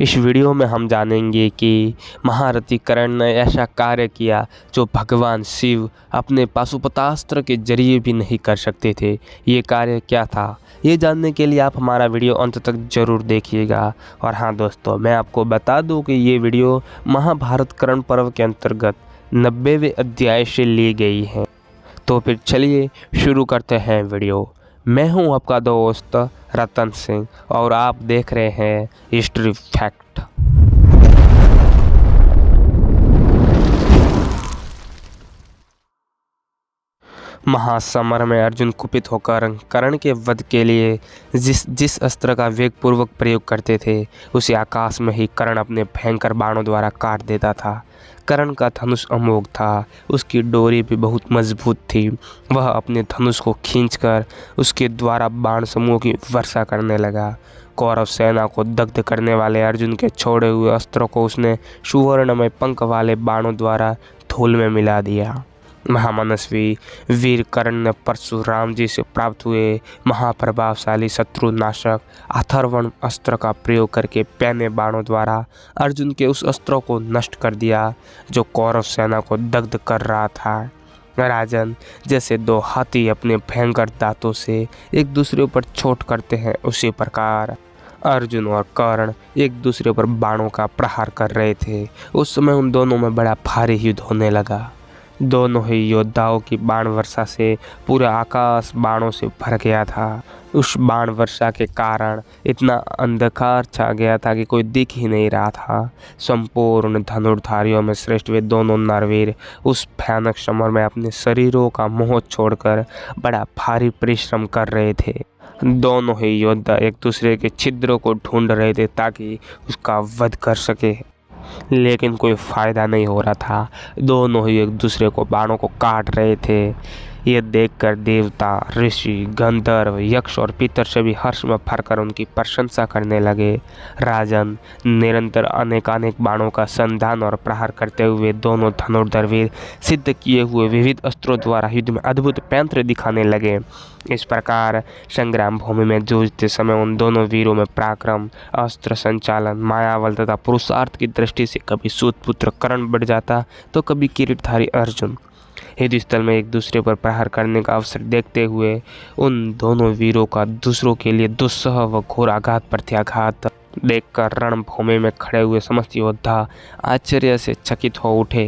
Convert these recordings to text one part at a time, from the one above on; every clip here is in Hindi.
इस वीडियो में हम जानेंगे कि महारथी कर्ण ने ऐसा कार्य किया जो भगवान शिव अपने पाशुपतास्त्र के जरिए भी नहीं कर सकते थे। ये कार्य क्या था, ये जानने के लिए आप हमारा वीडियो अंत तक जरूर देखिएगा। और हाँ दोस्तों, मैं आपको बता दूं कि ये वीडियो महाभारत कर्ण पर्व के अंतर्गत 90वें अध्याय से ली गई है। तो फिर चलिए शुरू करते हैं वीडियो। मैं हूं आपका दोस्त रतन सिंह और आप देख रहे हैं हिस्ट्री फैक्ट। महासमर में अर्जुन कुपित होकर कर्ण के वध के लिए जिस अस्त्र का वेगपूर्वक प्रयोग करते थे उसे आकाश में ही कर्ण अपने भयंकर बाणों द्वारा काट देता था। कर्ण का धनुष अमोघ था, उसकी डोरी भी बहुत मजबूत थी। वह अपने धनुष को खींचकर उसके द्वारा बाण समूह की वर्षा करने लगा। कौरव सेना को दग्ध करने वाले अर्जुन के छोड़े हुए अस्त्रों को उसने सुवर्णमय पंख वाले बाणों द्वारा धूल में मिला दिया। महामनस्वी वीर कर्ण ने परशुराम जी से प्राप्त हुए महाप्रभावशाली शत्रुनाशक अथर्वण अस्त्र का प्रयोग करके पैने बाणों द्वारा अर्जुन के उस अस्त्रों को नष्ट कर दिया जो कौरव सेना को दग्ध कर रहा था। राजन, जैसे दो हाथी अपने भयंकर दांतों से एक दूसरे पर चोट करते हैं, उसी प्रकार अर्जुन और कर्ण एक दूसरे पर बाणों का प्रहार कर रहे थे। उस समय उन दोनों में बड़ा भारी युद्ध होने लगा। दोनों ही योद्धाओं की बाण वर्षा से पूरा आकाश बाणों से भर गया था। उस बाण वर्षा के कारण इतना अंधकार छा गया था कि कोई दिख ही नहीं रहा था। संपूर्ण धनुर्धारियों में श्रेष्ठ वे दोनों नरवीर उस भयानक समर में अपने शरीरों का मोह छोड़कर बड़ा भारी परिश्रम कर रहे थे। दोनों ही योद्धा एक दूसरे के छिद्रों को ढूंढ रहे थे ताकि उसका वध कर सके, लेकिन कोई फायदा नहीं हो रहा था। दोनों ही एक दूसरे को बाणों को काट रहे थे। ये देखकर देवता, ऋषि, गंधर्व, यक्ष और पितर सभी हर्ष में भरकर उनकी प्रशंसा करने लगे। राजन, निरंतर अनेकानेक बाणों का संधान और प्रहार करते हुए दोनों धनुर्धर वीर सिद्ध किए हुए विविध अस्त्रों द्वारा युद्ध में अद्भुत पैंतरे दिखाने लगे। इस प्रकार संग्राम भूमि में जूझते समय उन दोनों वीरों में पराक्रम, अस्त्र संचालन, मायाबल तथा पुरुषार्थ की दृष्टि से कभी सूतपुत्र कर्ण बढ़ जाता तो कभी किरीटधारी अर्जुन। युद्ध स्थल में एक दूसरे पर प्रहार करने का अवसर देखते हुए उन दोनों वीरों का दूसरों के लिए दुस्सह व घोर आघात प्रत्याघात देखकर रणभूमि में खड़े हुए समस्त योद्धा आश्चर्य से चकित हो उठे।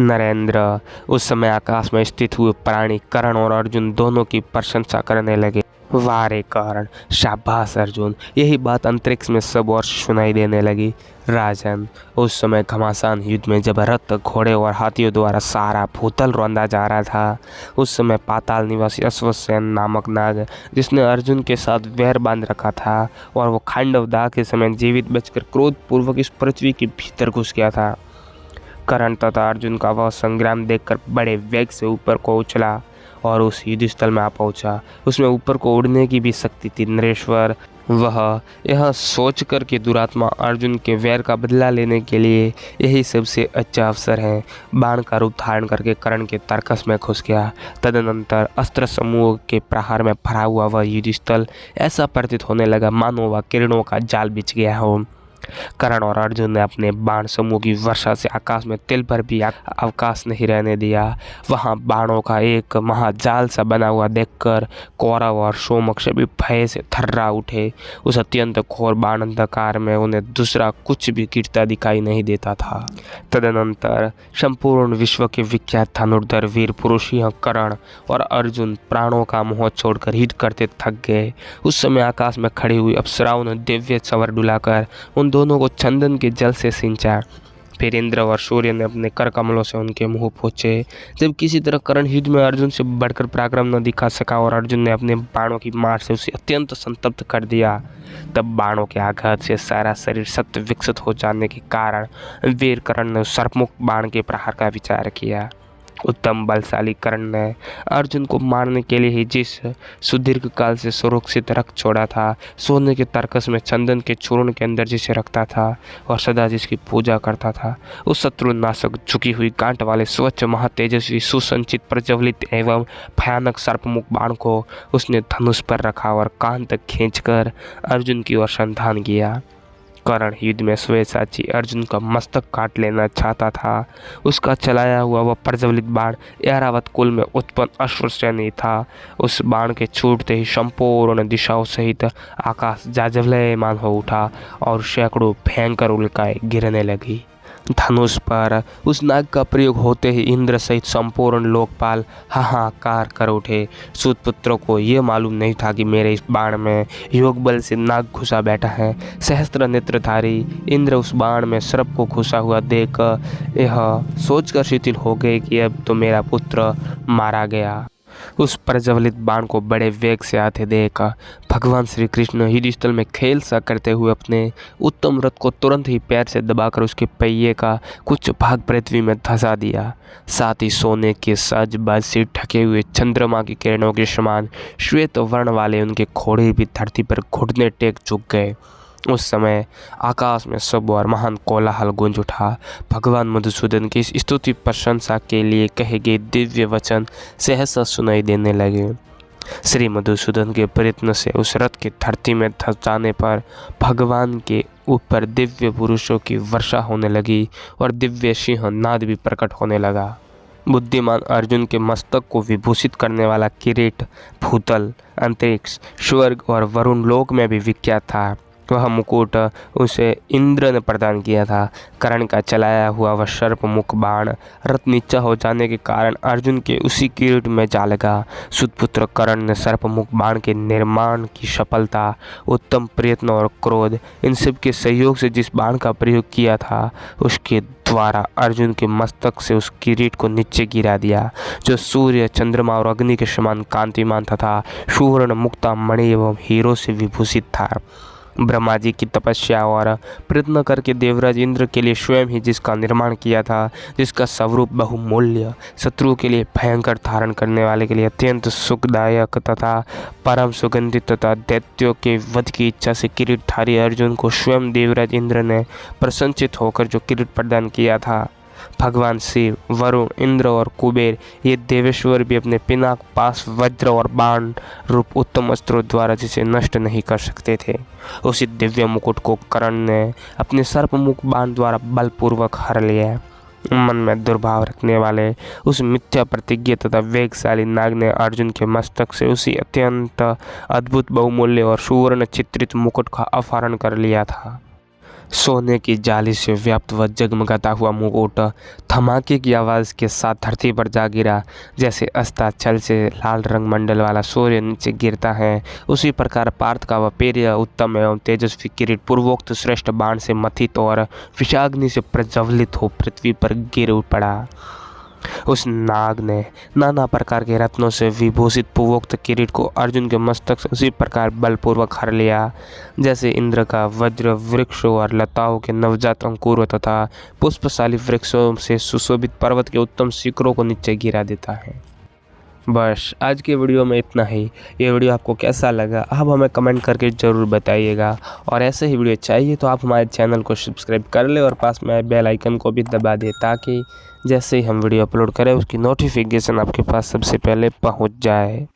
नरेंद्र, उस समय आकाश में स्थित हुए प्राणी कर्ण और अर्जुन दोनों की प्रशंसा करने लगे। वाह रे कर्ण, शाबाश अर्जुन। यही बात अंतरिक्ष में सब और सुनाई देने लगी। राजन, उस समय घमासान युद्ध में जब रथ, घोड़े और हाथियों द्वारा सारा भूतल रौंदा जा रहा था, उस समय पाताल निवासी अश्वसेन नामक नाग, जिसने अर्जुन के साथ वैर बांध रखा था और वो खांडव दाह के समय जीवित बचकर क्रोधपूर्वक इस पृथ्वी के भीतर घुस गया था। कर्ण तथा अर्जुन का वह संग्राम देखकर बड़े वेग से ऊपर को उछला और उस युद्ध स्थल में आ पहुंचा। उसमें ऊपर को उड़ने की भी शक्ति थी। नरेश्वर, वह यह सोचकर कि दुरात्मा अर्जुन के वैर का बदला लेने के लिए यही सबसे अच्छा अवसर है, बाण का रूप धारण करके कर्ण के तर्कस में घुस गया। तदनंतर अस्त्र समूह के प्रहार में भरा हुआ वह युद्ध स्थल ऐसा प्रतीत होने लगा मानो वह किरणों का जाल बिछ गया हो। कर्ण और अर्जुन ने अपने बाण समूह की वर्षा से आकाश में तिल भर भी अवकाश नहीं रहने दिया। वहां बाणों का एक महाजाल सा बना हुआ देखकर कौरव और सोमक सभी भय से थर्रा उठे। उस अत्यंत घोर बाण अंधकार में उन्हें दूसरा कुछ भी गिरता दिखाई नहीं देता था। तदनंतर संपूर्ण विश्व के विख्यात धनुर्धर वीर पुरुष कर्ण और अर्जुन प्राणों का मोह छोड़कर युद्ध करते थक गए। उस समय आकाश में खड़ी हुई अप्सराओं ने दिव्य चवर डुलाकर उन दोनों को चंदन के जल से सिंचा। फिर इंद्र और सूर्य ने अपने कर कमलों से उनके मुंह पोंछे। जब किसी तरह कर्ण युद्ध में अर्जुन से बढ़कर पराक्रम न दिखा सका और अर्जुन ने अपने बाणों की मार से उसे अत्यंत संतप्त कर दिया, तब बाणों के आघात से सारा शरीर सत्व विकसित हो जाने के कारण वीर कर्ण ने सर्पमुख बाण के प्रहार का विचार किया। उत्तम बलशाली कर्ण ने अर्जुन को मारने के लिए ही जिस सुदीर्घ काल से सुरक्षित रख छोड़ा था, सोने के तर्कस में चंदन के चूर्ण के अंदर जिसे रखता था और सदा जिसकी पूजा करता था, उस शत्रुनाशक झुकी हुई गांठ वाले स्वच्छ महातेजस्वी सुसंचित प्रज्वलित एवं भयानक सर्पमुख बाण को उसने धनुष पर रखा और कान तक खींचकर अर्जुन की ओर संधान किया। कर्ण युद्ध में स्वयसाची अर्जुन का मस्तक काट लेना चाहता था। उसका चलाया हुआ वह प्रज्वलित बाण ऐरावत कुल में उत्पन्न अश्व से नहीं था। उस बाण के छूटते ही संपूर्ण दिशाओं सहित आकाश जाज्वल्यमान हो उठा और सैकड़ों भयंकर उल्काएं गिरने लगी। धनुष पर उस नाग का प्रयोग होते ही इंद्र सहित संपूर्ण लोकपाल हाहाकार कर उठे। सूतपुत्रों को यह मालूम नहीं था कि मेरे इस बाण में योग बल से नाग घुसा बैठा है। सहस्त्र नेत्रधारी इंद्र उस बाण में सर्प को घुसा हुआ देख यह सोचकर शिथिल हो गए कि अब तो मेरा पुत्र मारा गया। उस प्रज्वलित बाण को बड़े वेग से आते देख भगवान श्री कृष्ण युद्धस्थल में खेल सा करते हुए अपने उत्तम रथ को तुरंत ही पैर से दबाकर उसके पहिए का कुछ भाग पृथ्वी में धंसा दिया। साथ ही सोने के साज बाज से ढके हुए चंद्रमा की किरणों के समान श्वेत वर्ण वाले उनके घोड़े भी धरती पर घुटने टेक झुक गए। उस समय आकाश में सब और महान कोलाहल गूंज उठा। भगवान मधुसूदन की इस स्तुति प्रशंसा के लिए कहे गए दिव्य वचन सहसा सुनाई देने लगे। श्री मधुसूदन के प्रयत्न से उस रथ की धरती में धंस जाने पर भगवान के ऊपर दिव्य पुरुषों की वर्षा होने लगी और दिव्य सिंह नाद भी प्रकट होने लगा। बुद्धिमान अर्जुन के मस्तक को विभूषित करने वाला किरीट भूतल, अंतरिक्ष, स्वर्ग और वरुण लोक में भी विख्यात था। वह मुकुट उसे इंद्र ने प्रदान किया था। कर्ण का चलाया हुआ वह सर्प मुख बाण रथ नीचा हो जाने के कारण अर्जुन के उसी किरीट में जा लगा। सुतपुत्र कर्ण ने सर्प मुख बाण के निर्माण की सफलता, उत्तम प्रयत्न और क्रोध इन सब के सहयोग से जिस बाण का प्रयोग किया था उसके द्वारा अर्जुन के मस्तक से उस किरीट को नीचे गिरा दिया, जो सूर्य, चंद्रमा और अग्नि के समान कांतिमान तथा सुवर्ण, मुक्ता, मणि एवं हीरो से विभूषित था। ब्रह्मा जी की तपस्या और प्रयत्न करके देवराज इंद्र के लिए स्वयं ही जिसका निर्माण किया था, जिसका स्वरूप बहुमूल्य, शत्रु के लिए भयंकर, धारण करने वाले के लिए अत्यंत सुखदायक तथा परम सुगंधित तथा दैत्यों के वध की इच्छा से किरीटधारी अर्जुन को स्वयं देवराज इंद्र ने प्रसन्नचित होकर जो किरीट प्रदान किया था। भगवान शिव, वरुण, इंद्र और कुबेर ये देवेश्वर भी अपने पिनाक, पास, वज्र और बाण रूप उत्तम अस्त्रों द्वारा जिसे नष्ट नहीं कर सकते थे। उसी दिव्य मुकुट को कर्ण ने अपने सर्पमुख बाण द्वारा बलपूर्वक हर लिया। मन में दुर्भाव रखने वाले उस मिथ्या प्रतिज्ञा तथा वेगशाली नाग ने अर्जुन के मस्तक से उसी अत्यंत अद्भुत, बहुमूल्य और सुवर्ण चित्रित मुकुट का अपहरण कर लिया था। सोने की जाली से व्याप्त व जगमगाता हुआ मुकुट धमाके की आवाज़ के साथ धरती पर जा गिरा। जैसे अस्ताचल से लाल रंग मंडल वाला सूर्य नीचे गिरता है, उसी प्रकार पार्थ का वह पेय उत्तम एवं तेजस्वी किरीट पूर्वोक्त श्रेष्ठ बाण से मथित और विषाग्नि से प्रज्वलित हो पृथ्वी पर गिर पड़ा। उस नाग ने नाना प्रकार के रत्नों से विभूषित पूर्वोक्त किरीट को अर्जुन के मस्तक से उसी प्रकार बलपूर्वक हर लिया, जैसे इंद्र का वज्र वृक्षों और लताओं के नवजात अंकुरों तथा पुष्पशाली वृक्षों से सुशोभित पर्वत के उत्तम शिखरों को नीचे गिरा देता है। बस आज के वीडियो में इतना ही। ये वीडियो आपको कैसा लगा आप हमें कमेंट करके ज़रूर बताइएगा, और ऐसे ही वीडियो चाहिए तो आप हमारे चैनल को सब्सक्राइब कर ले और पास में बेल आइकन को भी दबा दें, ताकि जैसे ही हम वीडियो अपलोड करें उसकी नोटिफिकेशन आपके पास सबसे पहले पहुंच जाए।